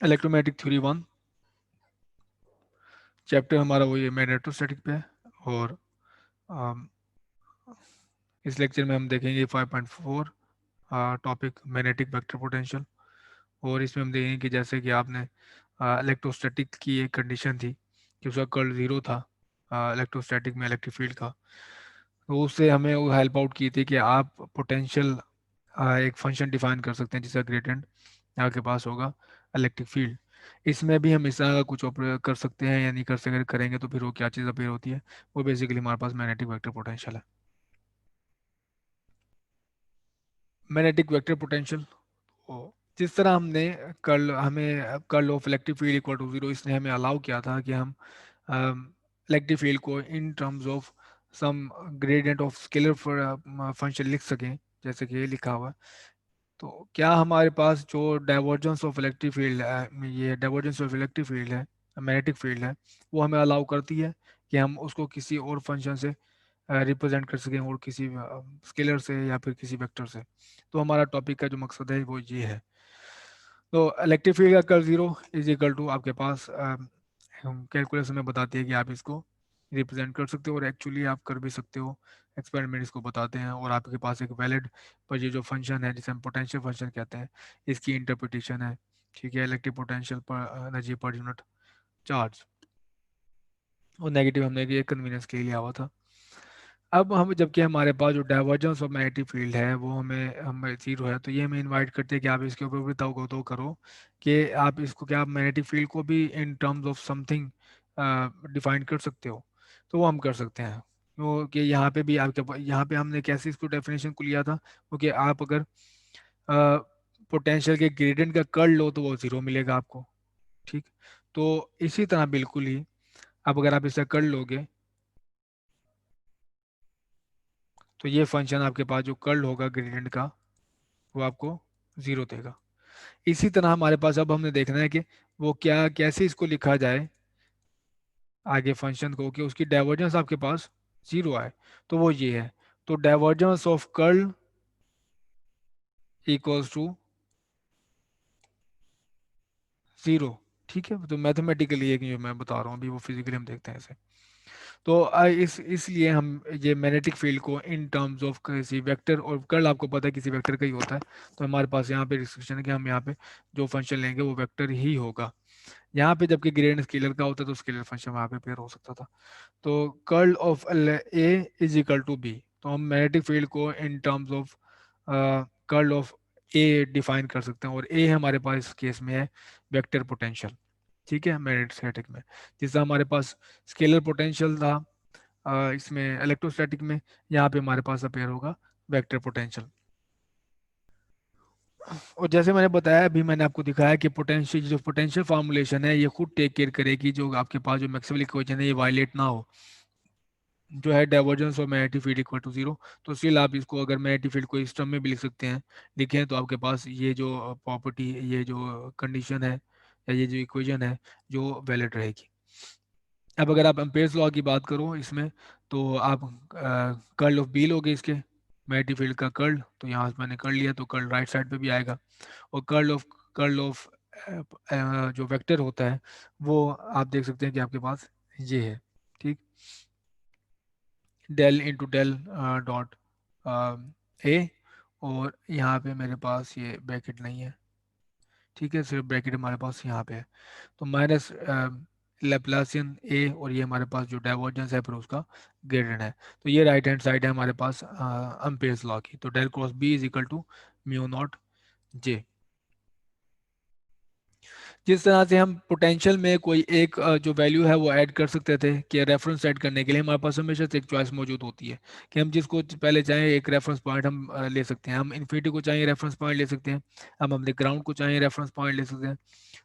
Electromagnetic theory 1 chapter हमारा वही magnetostatic पे है। और अम, इस लेक्चर में हम देखेंगे 5.4 टॉपिक मैग्नेटिक वेक्टर पोटेंशियल। और इसमें हम देखेंगे कि जैसे कि आपने इलेक्ट्रोस्टैटिक की एक कंडीशन थी कि उसका कर्ल जीरो था इलेक्ट्रोस्टैटिक में इलेक्ट्रिक फील्ड का। तो उससे हमें वो हेल्प आउट की थी कि आप पोटेंशियल एक फंक्शन डिफाइन कर सकते हैं जिसका ग्रेडियंट आपके पास होगा इलेक्ट्रिक फील्ड। इसमें भी हम इस तरह का कुछ ऑपरेट कर सकते हैं या नहीं कर सकते, अगर करेंगे तो फिर वो क्या चीज़ अपीयर होती है, वो बेसिकली हमारे पास मैग्नेटिक वेक्टर पोटेंशियल है। मैग्नेटिक वेक्टर पोटेंशियल जिस तरह हमने कर्ल हमें curl of electric field equal to zero, इसने हमें अलाउ किया था कि हम इलेक्ट्रिक फील्ड को in terms of some gradient of scalar function लिख सकें, जैसे कि ये लिखा हुआ है। तो क्या हमारे पास जो डाइवर्जेंस ऑफ इलेक्ट्रिक फील्ड है, ये डाइवर्जेंस ऑफ इलेक्ट्रिक फील्ड है, मैग्नेटिक फील्ड है, वो हमें अलाउ करती है कि हम उसको किसी और फंक्शन से रिप्रेजेंट कर सकें, और किसी स्केलर से या फिर किसी वेक्टर से। तो हमारा टॉपिक का जो मकसद है वो ये है। तो इलेक्ट्रिक फील्ड का curl zero is equal to आपके पास कैलकुलेशन में बताती है कि आप इसको रिप्रेजेंट कर सकते हो, और एक्चुअली आप कर भी सकते हो। एक्सपेरिमेंट इसको बताते हैं, और आपके पास एक वैलिड पर ये जो फंक्शन है जिसे हम पोटेंशियल फंक्शन कहते हैं, इसकी इंटरप्रिटेशन है। ठीक है, इलेक्ट्रिक पोटेंशियल पर एनर्जी पर यूनिट चार्ज, और नेगेटिव हमने ये कन्वीनियंस के लिए लिया हुआ था। अब हम जबकि हमारे पास जो डाइवर्जेंस ऑफ मैग्नेटिक फील्ड है वो हमें जीरो है, तो ये हमें इनवाइट करते हैं कि आप इसके ऊपर भी तो करो कि आप इसको क्या आप मैग्नेटिक फील्ड को भी इन टर्म्स ऑफ समथिंग डिफाइन कर सकते हो। तो वो हम कर सकते हैं। वो कि यहाँ पे भी यहाँ पे हमने कैसे इसको डेफिनेशन को लिया था, क्योंकि आप अगर पोटेंशियल के ग्रेडियंट का कर्ल लो तो वो जीरो मिलेगा आपको। ठीक, तो इसी तरह बिल्कुल ही अब अगर आप इसका कर्ल लोगे तो ये फंक्शन आपके पास जो कर्ल होगा ग्रेडियंट का वो आपको जीरो देगा। इसी तरह हमारे पास अब हमने देखना है कि वो क्या कैसे इसको लिखा जाए आगे फंक्शन को, कि उसकी डाइवर्जेंस आपके पास जीरो आए। तो वो ये है, तो divergence of curl equals to zero. ठीक है, तो मैथमेटिकली एक जो मैं बता रहा हूँ अभी वो फिजिकली हम देखते हैं इसे। तो इस इसलिए हम ये मैग्नेटिक फील्ड को इन टर्म्स ऑफ किसी वेक्टर, और कर्ल आपको पता है किसी वेक्टर का ही होता है, तो हमारे पास यहाँ पे रिस्ट्रिक्शन है कि हम यहाँ पे जो फंक्शन लेंगे वो वेक्टर ही होगा। यहाँ पे जबकि ग्रेडियंट स्केलर का होता है तो स्केलर फंक्शन वहाँ पे पेयर हो सकता था। तो curl of A is equal to B, तो हम मैग्नेटिक फील्ड को in terms of curl of A define कर सकते हैं, और ए हमारे पास इस केस में है वेक्टर पोटेंशियल। ठीक है, मैग्नेटोस्टैटिक में जिससे हमारे पास स्केलर पोटेंशियल था इसमें इलेक्ट्रोस्टैटिक में, यहाँ पे हमारे पास अपेयर होगा वेक्टर पोटेंशियल। और जैसे मैंने बताया, अभी मैंने आपको दिखाया कि पोटेंशियल जो पोटेंशियल फार्मूलेशन है ये खुद टेक केयर करेगी जो आपके पास जो मैक्सवेल इक्वेशन है ये वायलेट ना हो, जो है डाइवर्जेंस और magnetic field equal to zero. तो स्टिल आप इसको अगर मैग्नेटिक फील्ड को इस टर्म में भी लिख सकते हैं, लिखें तो आपके पास ये जो प्रॉपर्टी, ये जो कंडीशन है या ये जो इक्वेशन है जो वैलिड रहेगी। अब अगर आप एम्पेयर्स लॉ की बात करो इसमें, तो आप कर्ल ऑफ बी लोगे इसके मैग्नेटिक फील्ड का कर्ल, तो यहाँ से मैंने कर लिया तो कर्ल राइट साइड पे भी आएगा। और कर्ल ऑफ जो वेक्टर होता है वो आप देख सकते हैं कि आपके पास ये है। ठीक, del into del dot A, और यहाँ पे मेरे पास ये ब्रैकेट नहीं है। ठीक है, सिर्फ ब्रैकेट हमारे पास यहाँ पे है। तो माइनस लेप्लासियन ए, और ये हमारे पास जो डाइवर्जेंस है फिर उसका ग्रेडियंट है। तो ये राइट हैंड साइड है हमारे पास अम्पेयर्स लॉ की, तो del cross B is equal to mu naught J. जिस तरह से हम पोटेंशियल में कोई एक जो वैल्यू है वो ऐड कर सकते थे कि रेफरेंस ऐड करने के लिए हमारे पास हमेशा से एक चॉइस मौजूद होती है कि हम जिसको पहले चाहें एक रेफरेंस पॉइंट हम ले सकते हैं, हम इन्फिनिटी को चाहें रेफरेंस पॉइंट ले सकते हैं, हम अपने ग्राउंड को चाहें रेफरेंस पॉइंट ले सकते हैं।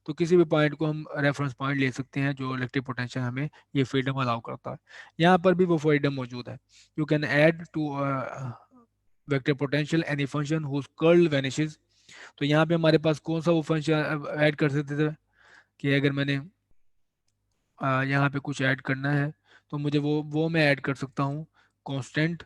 तो किसी भी पॉइंट को हम रेफरेंस पॉइंट ले सकते हैं, जो इलेक्ट्रिक पोटेंशियल हमें ये फ्रीडम अलाउ करता है। यहाँ पर भी वो फ्रीडम मौजूद है। You can add to vector potential any function whose curl vanishes. तो यहाँ पे हमारे पास कौन सा वो फंक्शन ऐड कर सकते थे कि अगर मैंने यहाँ पे कुछ ऐड करना है तो मुझे वो मैं ऐड कर सकता हूँ कांस्टेंट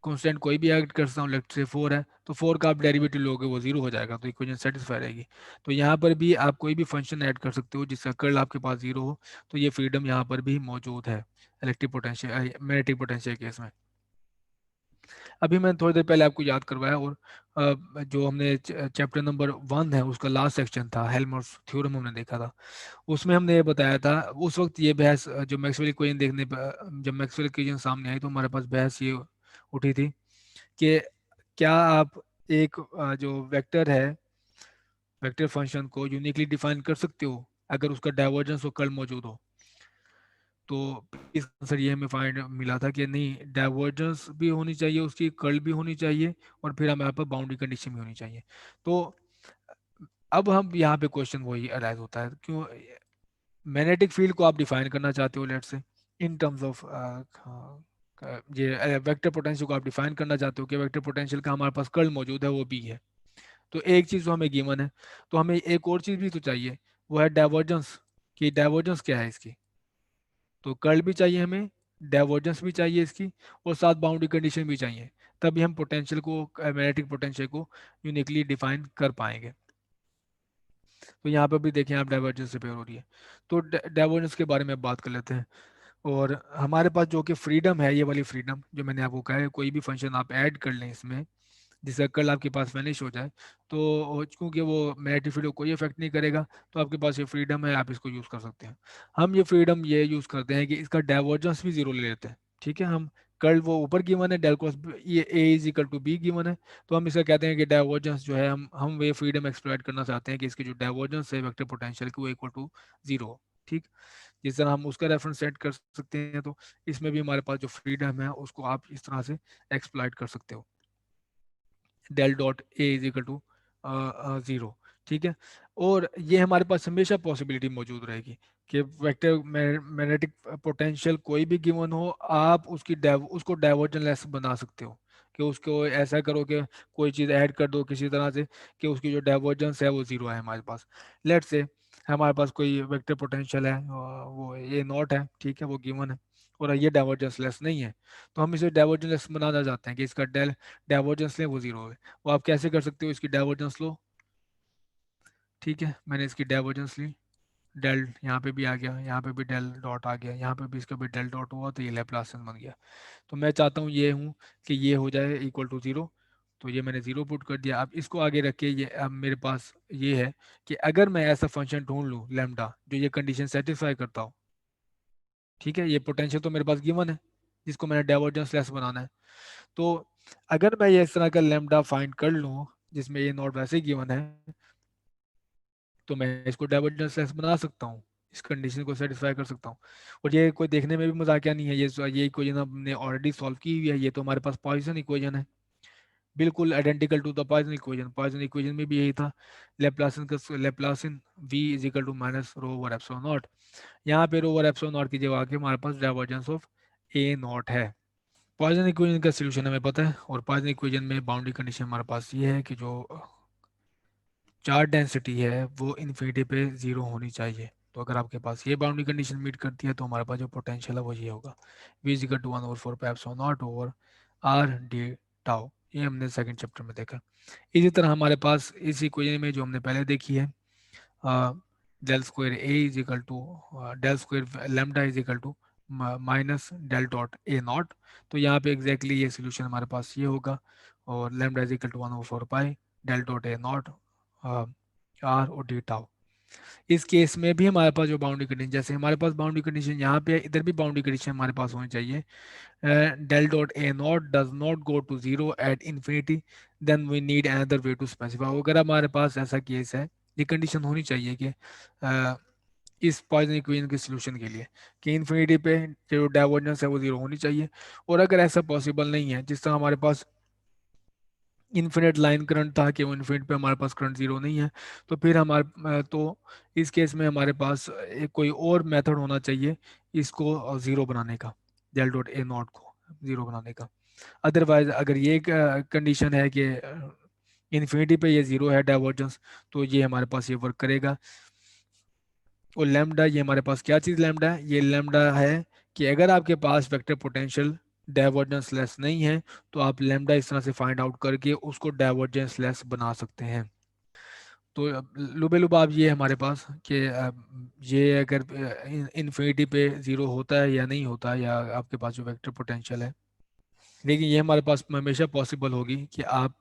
कांस्टेंट कोई भी ऐड कर सकता हूँ, लेट से 4 है, तो 4 का आप डेरिवेटिव लोगे वो 0 हो जाएगा, तो इक्वेशन सेटिस्फाई रहेगी। तो यहाँ पर भी आप कोई भी फंक्शन ऐड कर सकते हो जिसका कर्ल आपके पास 0 हो, तो ये फ्रीडम यहाँ पर भी मौजूद है electric potential magnetic potential case में। अभी मैंने थोड़ी देर पहले आपको याद करवाया, और जो हमने चैप्टर नंबर 1 है उसका लास्ट सेक्शन था, हेल्महोल्ट्ज थ्योरम हमने देखा था। उसमें हमने ये बताया था, उस वक्त ये बहस जो मैक्सवेल इक्वेशन देखने पर, जब मैक्सवेल इक्वेशन सामने आई तो हमारे पास बहस ये उठी थी कि क्या आप एक जो वेक्टर है, वेक्टर फंक्शन को यूनिकली डिफाइन कर सकते हो अगर उसका डाइवर्जेंस और कर्ल मौजूद हो। तो इस आंसर ये हमें फाइंड मिला था कि नहीं, डाइवर्जेंस भी होनी चाहिए, उसकी कर्ल भी होनी चाहिए, और फिर हमारे पास बाउंड्री कंडीशन भी होनी चाहिए। तो अब हम यहाँ पे क्वेश्चन वही अराइज होता है, क्यों मैग्नेटिक फील्ड को आप डिफाइन करना चाहते हो, let's say in terms of ये वेक्टर पोटेंशियल को आप डिफाइन करना चाहते हो कि वेक्टर पोटेंशियल का हमारे पास कर्ल मौजूद है, वो बी है। तो एक चीज तो हमें गिवन है, तो हमें एक और चीज भी तो चाहिए, वो है डाइवर्जेंस। कि डाइवर्जेंस क्या है इसकी, तो कर्ल भी चाहिए हमें, डाइवर्जेंस भी चाहिए इसकी, और साथ बाउंड्री कंडीशन भी चाहिए, तभी हम पोटेंशियल को, मैग्नेटिक पोटेंशियल को यूनिकली डिफाइन कर पाएंगे। तो यहाँ पर भी देखें आप, डाइवर्जेंस रिपेयर हो रही है। तो डाइवर्जेंस के बारे में बात कर लेते हैं। और हमारे पास जो कि फ्रीडम है, ये वाली फ्रीडम जो मैंने आपको कहा है, कोई भी फंक्शन आप ऐड कर लें इसमें जिसका कल आपके पास वैनिश हो जाए, तो क्योंकि वो मैग्नेटिक फील्ड को कोई इफेक्ट नहीं करेगा, तो आपके पास ये फ्रीडम है, आप इसको यूज़ कर सकते हैं। हम ये फ्रीडम ये यूज़ करते हैं कि इसका डाइवर्जेंस भी जीरो ले लेते हैं। ठीक है, हम कर्ल वो ऊपर गिवन है, डेल क्रॉस ये A is equal to B given है, तो हम इसका कहते हैं कि डाइवर्जेंस जो है, हम ये फ्रीडम एक्सप्लॉइट करना चाहते हैं कि इसकी जो डाइवर्जेंस है वेक्टर पोटेंशियल की, वो इक्वल टू जीरो। ठीक, जिस तरह हम उसका रेफरेंस सेट कर सकते हैं, तो इसमें भी हमारे पास जो फ्रीडम है उसको आप इस तरह से एक्सप्लॉइट कर सकते हो, del dot A is equal to zero. ठीक है, और ये हमारे पास हमेशा पॉसिबिलिटी मौजूद रहेगी कि वेक्टर मैग्नेटिक पोटेंशियल कोई भी गिवन हो, आप उसको डाइवर्जन लेस बना सकते हो, कि उसको ऐसा करो कि कोई चीज़ ऐड कर दो किसी तरह से कि उसकी जो डाइवर्जेंस है वो ज़ीरो है हमारे पास। लेट से हमारे पास कोई वेक्टर पोटेंशियल है, वो ए नॉट है, ठीक है, वो गिवन है, और ये डाइवर्जेंस लेस नहीं है, तो हम इसे डाइवर्जेंस लेस बनाना चाहते हैं कि इसका डाइवर्जेंस ले वो जीरो है। वो आप कैसे कर सकते हो, इसकी डाइवर्जेंस लो। ठीक है, मैंने इसकी डाइवर्जेंस ली, डेल यहाँ पे भी आ गया, यहाँ पे भी डेल डॉट आ गया, यहाँ पे भी इसका भी डेल डॉट हुआ, तो ये लैप्लासियन बन गया। तो मैं चाहता हूँ ये हूँ कि ये हो जाए इक्वल टू जीरो, तो ये मैंने जीरो पुट कर दिया। अब इसको आगे रख के ये, अब मेरे पास ये है कि अगर मैं ऐसा फंक्शन ढूंढ लूँ लैम्डा जो ये कंडीशन सेटिस्फाई करता हो, ठीक है, ये पोटेंशियल तो मेरे पास गिवन है जिसको मैंने डाइवर्जेंस लेस बनाना है, तो अगर मैं ये इस तरह का लैम्डा फाइंड कर लूँ जिसमें ये नॉट वैसे ही गिवन है, तो मैं इसको डाइवर्जेंस लेस बना सकता हूँ, इस कंडीशन को सेटिस्फाई कर सकता हूँ। और ये कोई देखने में भी मजाकिया नहीं है, ये इक्वेशन हमने ऑलरेडी सॉल्व की हुई है, ये तो हमारे पास पॉइसन इक्वेशन है, बिल्कुल identical to the Poisson equation. Poisson equation में भी यही था, लेप्लासियन का Laplacian v is equal to minus rho over epsilon naught. यहाँ पे रो ओवर एप्सिलॉन नॉट की जगह आके हमारे पास डाइवर्जेंस ऑफ ए नॉट है। पॉइसन इक्वेशन का सोल्यूशन हमें पता है, और पॉइसन इक्वेशन में बाउंड्री कंडीशन हमारे पास ये है कि जो चार्ज डेंसिटी है वो इन्फिनिटी पे जीरो होनी चाहिए। तो अगर आपके पास ये बाउंड्री कंडीशन मीट करती है, तो हमारे पास जो पोटेंशियल है वो ये होगा, v is equal to 1/4 pi epsilon naught over r d tau. ये हमने सेकंड चैप्टर में देखा। इसी तरह हमारे पास इस इक्वेशन में जो हमने पहले देखी है, del square A is equal to del square lambda is equal to minus del dot A naught, तो यहाँ पे एग्जैक्टली ये सोल्यूशन हमारे पास ये होगा, और lambda is equal to 1/4 pi del dot A naught r और डी टाउ। इस केस में भी हमारे पास जो बाउंड्री कंडीशन, जैसे हमारे पास बाउंड्री कंडीशन यहाँ पे है, इधर भी बाउंड्री कंडीशन हमारे पास होनी चाहिए, del dot a naught does not go to zero at infinity, then we need another way to specify। अगर हमारे पास ऐसा केस है, ये कंडीशन होनी चाहिए कि इस पॉइसन इक्वेशन के सोल्यूशन के लिए कि इन्फिनिटी पे जो डाइवर्जेंस है वो जीरो होनी चाहिए। और अगर ऐसा पॉसिबल नहीं है, जिस तरह हमारे पास इन्फिनिट लाइन करंट था कि वो इन्फिनिट पे हमारे पास करंट जीरो नहीं है, तो फिर तो इस केस में हमारे पास एक कोई और मेथड होना चाहिए इसको ज़ीरो बनाने का, डेल डॉट ए नॉट को ज़ीरो बनाने का। अदरवाइज अगर ये कंडीशन है कि इन्फिनिटी पे ये ज़ीरो है डाइवर्जेंस, तो ये हमारे पास ये वर्क करेगा। और लैम्डा, ये हमारे पास क्या चीज़ लैम्डा है, ये लैम्डा है कि अगर आपके पास वेक्टर पोटेंशियल डाइवर्जेंस लेस नहीं है, तो आप लैम्डा इस तरह से फाइंड आउट करके उसको डाइवर्जेंस लेस बना सकते हैं। तो लुबे आप ये है हमारे पास कि ये अगर इन्फिनिटी पे ज़ीरो होता है या नहीं होता है, या आपके पास जो वेक्टर पोटेंशियल है, लेकिन ये हमारे पास हमेशा पॉसिबल होगी कि आप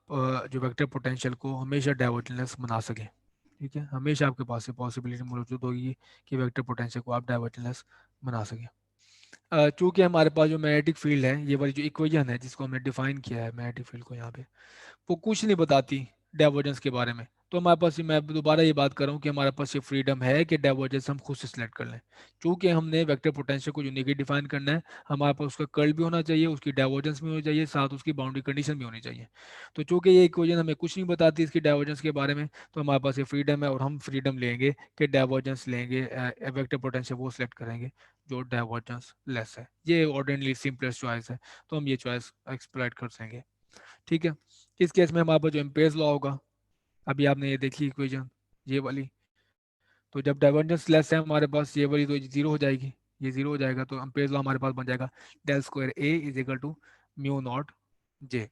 जो वेक्टर पोटेंशियल को हमेशा डाइवर्जेंस बना सकें। ठीक है, हमेशा आपके पास ये पॉसिबिलिटी मौजूद होगी कि वेक्टर पोटेंशियल को आप डाइवर्जेंस बना सकें। चूंकि हमारे पास जो मैग्नेटिक फील्ड है, ये वाली जो इक्वेशन है जिसको हमने डिफाइन किया है मैग्नेटिक फील्ड को यहाँ पे, वो कुछ नहीं बताती डाइवर्जेंस के बारे में। तो हमारे पास मैं दोबारा ये बात कर रहा हूँ कि हमारे पास ये फ्रीडम है कि डाइवर्जेंस हम खुद से सिलेक्ट कर लें। चूंकि हमने वेक्टर पोटेंशियल को यूनिकली डिफाइन करना है, हमारे पास उसका कर्ल भी होना चाहिए, उसकी डाइवर्जेंस भी होनी चाहिए, साथ उसकी बाउंड्री कंडीशन भी होनी चाहिए। तो चूंकि ये इक्वेशन हमें कुछ नहीं बताती इसकी डाइवर्जेंस के बारे में, तो हमारे पास ये फ्रीडम है और हम फ्रीडम लेंगे कि डाइवर्जेंस लेंगे, वेक्टर पोटेंशियल वो सिलेक्ट करेंगे जो डाइवर्जेंस लेस है। ये ऑर्डिनरी सिंपलेस्ट चॉइस है, तो हम ये चॉइस एक्सप्लॉइट कर सकेंगे। ठीक है, इस केस में हमारे पास जो एम्पेयर्स लॉ होगा, अभी आपने ये देखी इक्वेशन, ये वाली, तो जब डाइवर्जेंस लेस है हमारे पास ये वाली, तो जीरो हो जाएगी, ये जीरो हो जाएगा, तो एम्पेयर्स लॉ हमारे पास बन जाएगा del square A is equal to mu naught J.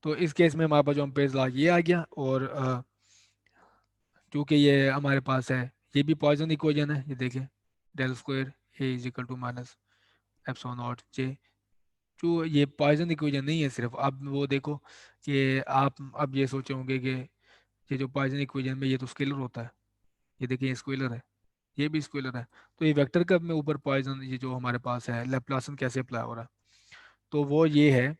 तो इस केस में हमारे पास जो एम्पेयर्स लॉ ये आ गया, और चूंकि ये हमारे पास है, ये भी पॉइसन इक्वेशन है, ये देखिए del square A is equal to minus epsilon naught J. जो ये पॉइसन इक्वेशन नहीं है सिर्फ, अब वो देखो कि आप अब ये सोचे होंगे कि ये जो पॉइसन इक्वेशन में ये तो स्केलर होता है, ये देखिए ये स्केलर है, ये भी स्केलर है, तो ये वेक्टर का में ऊपर पॉइसन ये जो हमारे पास है लैप्लासन कैसे अप्लाई हो रहा है, तो वो ये है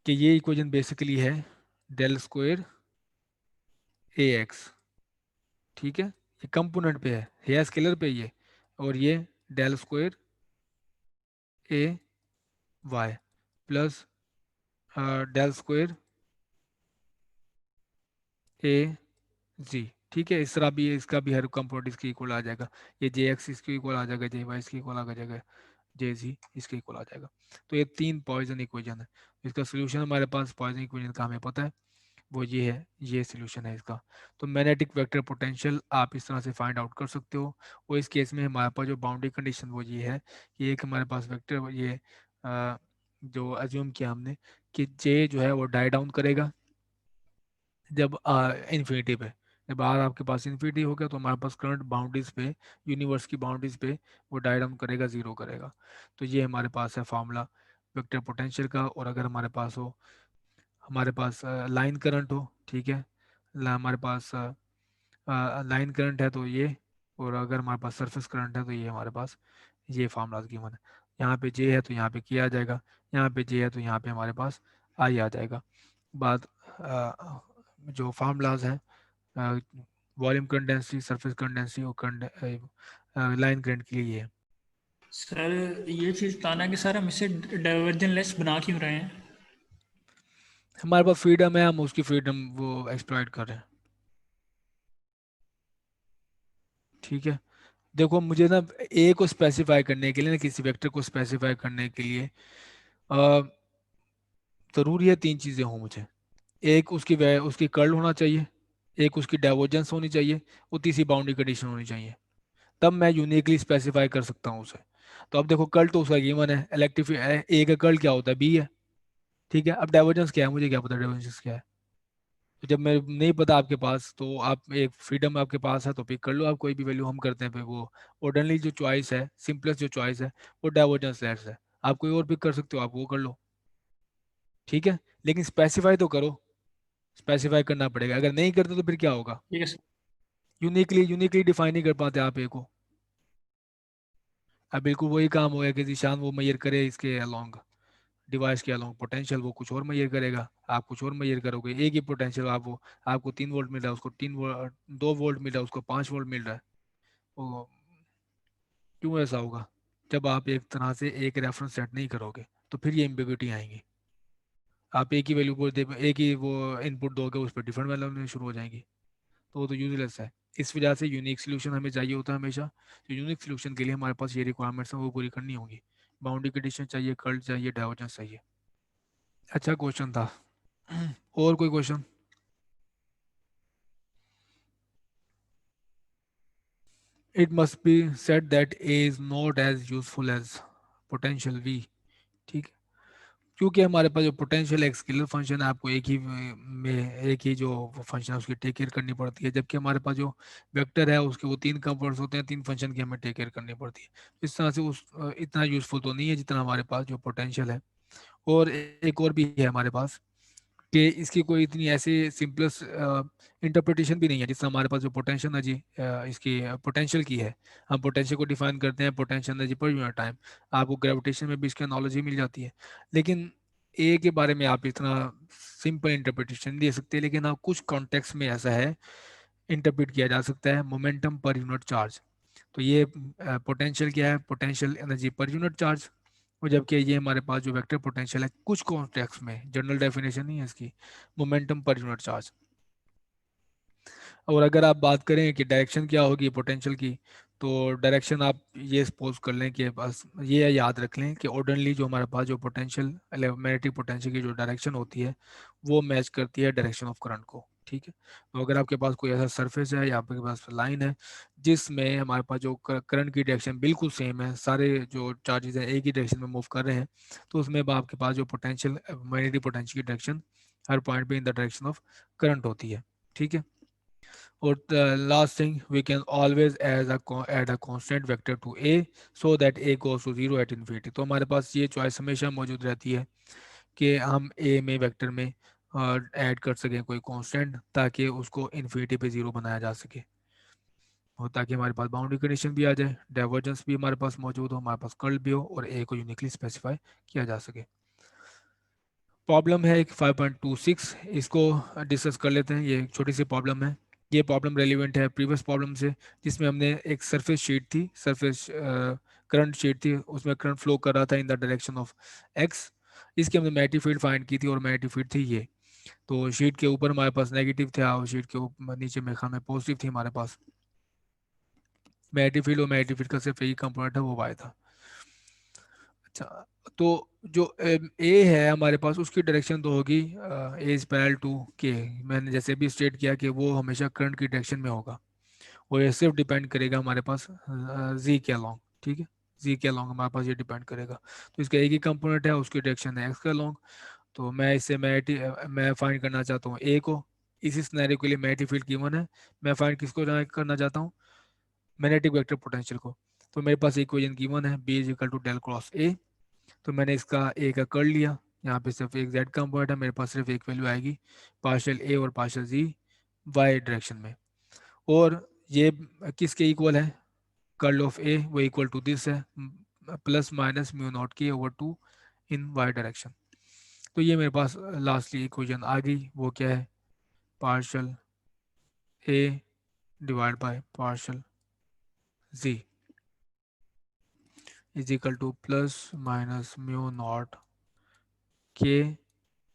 कि ये इक्वेशन बेसिकली है डेल स्क्वायर ए एक्स। ठीक है, ये कंपोनेंट पे है स्केलर पे ये, और ये डेल स्क्वायर ए वाई प्लस डेल स्क्वायर ए जी। ठीक है, इस तरह भी इसका भी हर कंपोनेंट इसके इक्वल आ जाएगा, ये जे एक्स इसके इक्वल आ जाएगा, जे वाई इसके इक्वल आ जाएगा, जे जी इसके इक्वल आ जाएगा। तो ये तीन पॉइजन इक्वेशन है, इसका सोल्यूशन हमारे पास पॉइजन इक्वेशन का हमें पता है, वो ये है, ये सोल्यूशन है इसका। तो मैग्नेटिक वेक्टर पोटेंशियल आप इस तरह से फाइंड आउट कर सकते हो। और इस केस में हमारे पास जो बाउंड्री कंडीशन वो ये है कि एक हमारे पास वेक्टर ये जो अज्यूम किया हमने कि जे जो है वो डाई डाउन करेगा जब इन्फिनिटी पे, जब आर आपके पास इन्फिनिटी हो गया, तो हमारे पास करंट बाउंड्रीज पे, यूनिवर्स की बाउंड्रीज पे वो डाई डाउन करेगा, जीरो करेगा। तो ये हमारे पास है फार्मूला वेक्टर पोटेंशियल का। और अगर हमारे पास हो, हमारे पास लाइन करंट हो, ठीक है, हमारे पास लाइन करंट है तो ये, और अगर हमारे पास सरफेस करंट है तो ये हमारे पास ये फार्मूलाज गिवन है। यहाँ पे जे है तो यहाँ पे किया आ जाएगा, यहाँ पे जे है तो यहाँ पे हमारे पास आई आ जाएगा। बात जो फार्मूलाज हैं volume current density, surface current density और करंट लाइन करंट के लिए ये है। सर ये चीज़ बताना कि सर हम इसे डाइवर्जन लेस बना क्यों रहे हैं? हमारे पास फ्रीडम है, हम उसकी फ्रीडम वो एक्सप्लॉइट कर रहे हैं। ठीक है, देखो मुझे ना ए को स्पेसिफाई करने के लिए ना, किसी वेक्टर को स्पेसिफाई करने के लिए ज़रूरी है तीन चीज़ें हों मुझे। एक उसकी कर्ल होना चाहिए, एक उसकी डाइवर्जेंस होनी चाहिए, और तीसरी बाउंड्री कंडीशन होनी चाहिए, तब मैं यूनिकली स्पेसिफाई कर सकता हूँ उसे। तो अब देखो कर्ल तो उसका गिवन है, इलेक्ट्रिक ए का कर्ल क्या होता है, बी है। ठीक है, अब डाइवर्जेंस क्या है, मुझे क्या पता डाइवर्जेंस क्या है। तो जब मैं नहीं पता आपके पास, तो आप एक फ्रीडम आपके पास है तो पिक कर लो आप कोई भी वैल्यू, हम करते हैं पे वो ऑर्डिनरी जो चॉइस है, सिंपलेस्ट जो चॉइस है वो डाइवर्जेंस लेस है। आप कोई और पिक कर सकते हो, आप वो कर लो। ठीक है, लेकिन स्पेसिफाई तो करो, स्पेसिफाई करना पड़ेगा, अगर नहीं करते तो फिर क्या होगा, ठीक है सर। यूनिकली यूनिकली डिफाइन नहीं कर पाते आप ए को। अब बिल्कुल वही काम होगा कि निशान वो मैयर करे इसके अलोंग, डिवाइस के अलोंग पोटेंशियल वो कुछ और मैयर करेगा, आप कुछ और मैयर करोगे। एक ही पोटेंशियल आप वो, आपको 3 वोल्ट मिल रहा है, उसको 3 वोल्ट, 2 वोल्ट मिल रहा है, उसको 5 वोल्ट मिल रहा है। वो क्यों ऐसा होगा, जब आप एक तरह से एक रेफरेंस सेट नहीं करोगे तो फिर ये एम्बिग्युइटी आएंगी। आप एक ही वैल्यू को दे, एक ही वो इनपुट दोगे, उस पर डिफरेंट वैल्यू मिलनी शुरू हो जाएंगी, तो वो तो यूजलेस है। इस वजह से यूनिक सोल्यूशन हमें चाहिए होता है हमेशा। तो यूनिक सोल्यूशन के लिए हमारे पास ये रिक्वायरमेंट्स हैं वो पूरी करनी होगी, बाउंड्री कंडीशन चाहिए, कर्ल चाहिए, डाइवर्जेंस चाहिए। अच्छा क्वेश्चन था। और कोई question? It must be said that A is not as useful as potential v, ठीक है। क्योंकि हमारे पास जो पोटेंशियल एक स्केलर फंक्शन है, आपको एक ही में एक ही जो फंक्शन है उसकी टेक केयर करनी पड़ती है, जबकि हमारे पास जो वेक्टर है उसके वो 3 कंपोनेंट्स होते हैं, 3 फंक्शन की हमें टेक केयर करनी पड़ती है। इस तरह से उस इतना यूजफुल तो नहीं है जितना हमारे पास जो पोटेंशियल है। और एक और भी है हमारे पास कि इसकी कोई इतनी ऐसे सिंपलेस्ट इंटरप्रिटेशन भी नहीं है, जिससे हमारे पास जो पोटेंशियल एनर्जी इसकी पोटेंशियल की है, हम पोटेंशियल को डिफाइन करते हैं potential energy per unit time. आपको ग्रेविटेशन में भी इसकी नॉलेज ही मिल जाती है, लेकिन ए के बारे में आप इतना सिंपल इंटरप्रिटेशन दे सकते हैं, लेकिन हाँ कुछ कॉन्टेक्स्ट में ऐसा है इंटरप्रेट किया जा सकता है मोमेंटम पर यूनिट चार्ज। तो ये पोटेंशियल क्या है, potential energy per unit charge. और जबकि ये हमारे पास जो वेक्टर पोटेंशियल है कुछ कॉन्टेक्स्ट में, जनरल डेफिनेशन नहीं है इसकी, मोमेंटम पर यूनिट चार्ज। और अगर आप बात करें कि डायरेक्शन क्या होगी पोटेंशियल की, तो डायरेक्शन आप ये सपोज कर लें कि बस ये याद रख लें कि ऑर्डिनरी जो हमारे पास जो पोटेंशियल मैग्नेटिक पोटेंशियल की जो डायरेक्शन होती है वो मैच करती है डायरेक्शन ऑफ करंट को, ठीक है। तो अगर आपके पास कोई ऐसा सरफेस है या आपके पास लाइन है जिसमें हमारे पास जो करंट की डायरेक्शन बिल्कुल सेम है, सारे जो चार्जेस हैं एक ही डायरेक्शन में मूव कर रहे हैं, तो उसमें अब आपके पास जो पोटेंशियल मैग्नेटिक पोटेंशियल की डायरेक्शन हर पॉइंट पे in the direction of current होती है, ठीक है। और last thing, we can always add a constant vector to a so that a goes to 0 at infinity। तो हमारे पास ये चॉइस हमेशा मौजूद रहती है कि हम a में वेक्टर में ऐड कर सकें कोई कांस्टेंट, ताकि उसको इन्फिनिटी पे 0 बनाया जा सके, और ताकि हमारे पास बाउंड्री कंडीशन भी आ जाए, डाइवर्जेंस भी हमारे पास मौजूद हो, हमारे पास कर्ल भी हो, और a को यूनिकली स्पेसिफाई किया जा सके। प्रॉब्लम है एक 5.26, इसको डिस्कस कर लेते हैं। ये एक छोटी सी प्रॉब्लम है, ये प्रॉब्लम रेलिवेंट है प्रीवियस प्रॉब्लम से, जिसमें हमने एक सरफेस शीट थी, सरफेस करंट शीट थी, उसमें करंट फ्लो कर रहा था in the direction of x. इसकी हमने मैग्नेटिक फील्ड फाइंड की थी, और मैग्नेटिक फील्ड थी ये। तो शीट के ऊपर हमारे पास नेगेटिव था, और शीट के ऊपर नीचे में खाने में पॉजिटिव थी हमारे पास मैग्नेटिक फील्ड, और मैग्नेटिक फील्ड का सिर्फ एक ही कंपोनेंट है वो वाई था। अच्छा, तो जो ए है हमारे पास उसकी डायरेक्शन तो होगी ए इज पैरेलल टू के। मैंने जैसे भी स्टेट किया कि वो हमेशा करंट की डायरेक्शन में होगा, और ये सिर्फ डिपेंड करेगा हमारे पास जी के अलॉन्ग, ठीक है। जी के अलॉन्ग हमारे पास ये डिपेंड करेगा। तो इसका एक ही कंपोनेंट है, उसकी डायरेक्शन है एक्स के अलॉन्ग। तो मैं इससे मैं फाइंड करना चाहता हूँ ए को। इसी सिनेरियो के लिए मैग्नेटिक फील्ड गिवन है, मैं फाइंड किसको करना चाहता हूँ, मैग्नेटिक वेक्टर पोटेंशियल को। तो मेरे पास इक्वेशन गिवन है B is equal to del cross A. तो मैंने इसका ए का कर लिया, यहाँ पे सिर्फ एक जेड कंपोनेंट है, मेरे पास सिर्फ एक वैल्यू आएगी पार्शियल ए और पार्शियल जी वाई डायरेक्शन में। और ये किसके इक्वल है, कर्ल ऑफ ए वो इक्वल टू दिस है, प्लस माइनस म्यू नॉट के ओवर 2 इन वाई डायरेक्शन। तो ये मेरे पास लास्टली इक्वेशन आ गई, वो क्या है, partial A divide by partial g is equal to plus minus mu naught के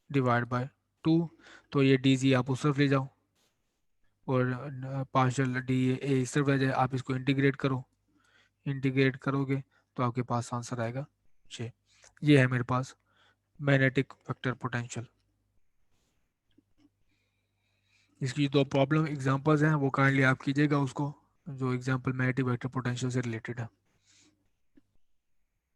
डिवाइड बाय 2। तो ये डी जी आप उस तरफ ले जाओ, और पार्शियल डी ए इस तरफ रह जाए, आप इसको इंटीग्रेट करो, इंटीग्रेट करोगे तो आपके पास आंसर आएगा 6। ये है मेरे पास मैग्नेटिक वेक्टर पोटेंशियल। इसकी जो प्रॉब्लम एग्जांपल्स हैं वो काइंडली आप कीजिएगा उसको, जो एग्जांपल मैग्नेटिक वेक्टर पोटेंशियल से रिलेटेड है।